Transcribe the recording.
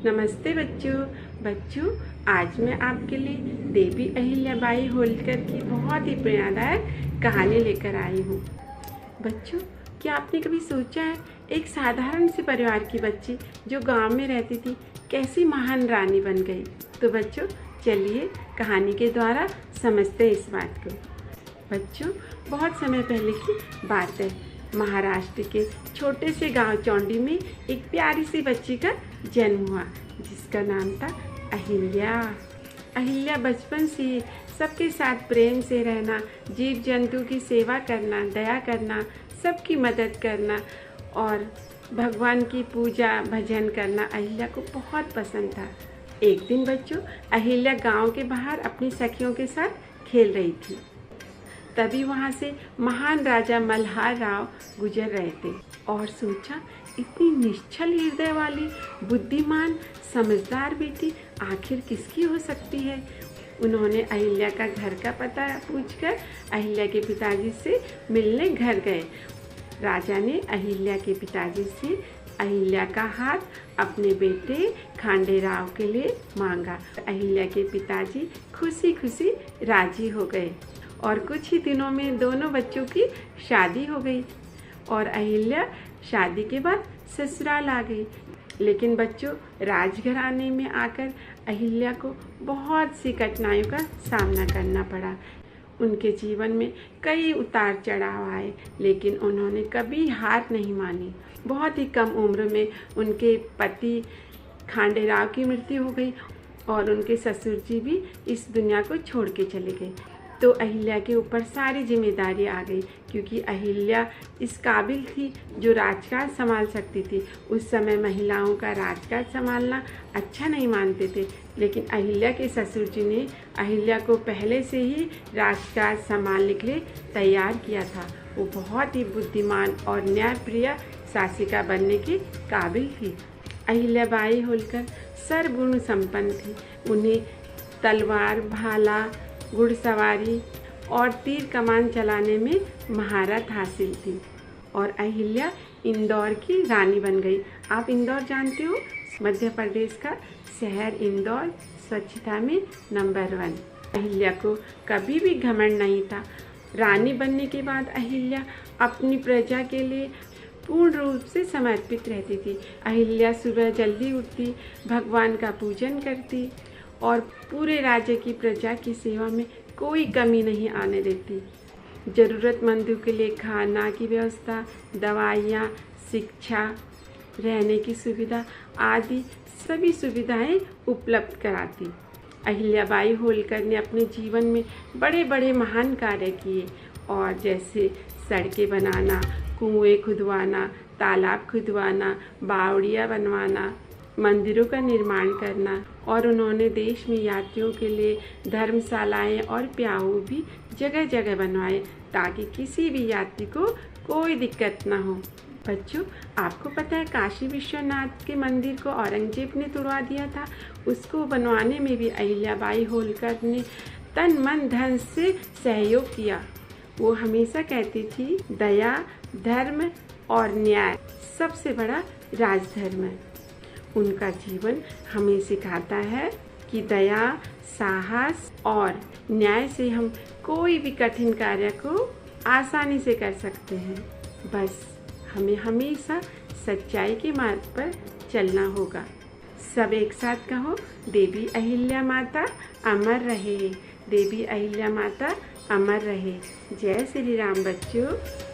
नमस्ते बच्चों आज मैं आपके लिए देवी अहिल्याबाई होलकर की बहुत ही प्रेरणादायक कहानी लेकर आई हूँ। बच्चों, क्या आपने कभी सोचा है एक साधारण से परिवार की बच्ची जो गांव में रहती थी कैसी महान रानी बन गई? तो बच्चों चलिए कहानी के द्वारा समझते हैं इस बात को। बच्चों, बहुत समय पहले की बात है। महाराष्ट्र के छोटे से गांव चौंडी में एक प्यारी सी बच्ची का जन्म हुआ जिसका नाम था अहिल्या। अहिल्या बचपन से सबके साथ प्रेम से रहना, जीव जंतु की सेवा करना, दया करना, सबकी मदद करना और भगवान की पूजा भजन करना अहिल्या को बहुत पसंद था। एक दिन बच्चों, अहिल्या गांव के बाहर अपनी सखियों के साथ खेल रही थी। तभी वहाँ से महान राजा मल्हार राव गुजर रहे थे और सोचा, इतनी निश्चल हृदय वाली बुद्धिमान समझदार बेटी आखिर किसकी हो सकती है। उन्होंने अहिल्या का घर का पता पूछकर अहिल्या के पिताजी से मिलने घर गए। राजा ने अहिल्या के पिताजी से अहिल्या का हाथ अपने बेटे खांडे राव के लिए मांगा। अहिल्या के पिताजी खुशी खुशी राजी हो गए और कुछ ही दिनों में दोनों बच्चों की शादी हो गई और अहिल्या शादी के बाद ससुराल आ गई। लेकिन बच्चों, राजघराने में आकर अहिल्या को बहुत सी कठिनाइयों का सामना करना पड़ा। उनके जीवन में कई उतार चढ़ाव आए, लेकिन उन्होंने कभी हार नहीं मानी। बहुत ही कम उम्र में उनके पति खांडे राव की मृत्यु हो गई और उनके ससुर जी भी इस दुनिया को छोड़ के चले गए। तो अहिल्या के ऊपर सारी जिम्मेदारी आ गई, क्योंकि अहिल्या इस काबिल थी जो राजकाज संभाल सकती थी। उस समय महिलाओं का राजकाज संभालना अच्छा नहीं मानते थे, लेकिन अहिल्या के ससुर जी ने अहिल्या को पहले से ही राजकाज संभालने के लिए तैयार किया था। वो बहुत ही बुद्धिमान और न्यायप्रिय शासिका बनने के काबिल थी। अहिल्याबाई होलकर सर्वगुण संपन्न थी। उन्हें तलवार, भाला, घुड़सवारी और तीर कमान चलाने में महारत हासिल थी और अहिल्या इंदौर की रानी बन गई। आप इंदौर जानते हो, मध्य प्रदेश का शहर इंदौर स्वच्छता में नंबर 1। अहिल्या को कभी भी घमंड नहीं था। रानी बनने के बाद अहिल्या अपनी प्रजा के लिए पूर्ण रूप से समर्पित रहती थी। अहिल्या सुबह जल्दी उठती, भगवान का पूजन करती और पूरे राज्य की प्रजा की सेवा में कोई कमी नहीं आने देती। ज़रूरतमंदों के लिए खाना की व्यवस्था, दवाइयाँ, शिक्षा, रहने की सुविधा आदि सभी सुविधाएं उपलब्ध कराती। अहिल्याबाई होलकर ने अपने जीवन में बड़े बड़े महान कार्य किए और जैसे सड़कें बनाना, कुएं खुदवाना, तालाब खुदवाना, बावड़ियाँ बनवाना, मंदिरों का निर्माण करना और उन्होंने देश में यात्रियों के लिए धर्मशालाएं और प्याऊ भी जगह जगह बनवाए ताकि किसी भी यात्री को कोई दिक्कत ना हो। बच्चों, आपको पता है काशी विश्वनाथ के मंदिर को औरंगजेब ने तुड़वा दिया था। उसको बनवाने में भी अहिल्याबाई होलकर ने तन मन धन से सहयोग किया। वो हमेशा कहती थी, दया, धर्म और न्याय सबसे बड़ा राजधर्म है। उनका जीवन हमें सिखाता है कि दया, साहस और न्याय से हम कोई भी कठिन कार्य को आसानी से कर सकते हैं। बस हमें हमेशा सच्चाई के मार्ग पर चलना होगा। सब एक साथ कहो, देवी अहिल्या माता अमर रहे। देवी अहिल्या माता अमर रहे। जय श्री राम बच्चों।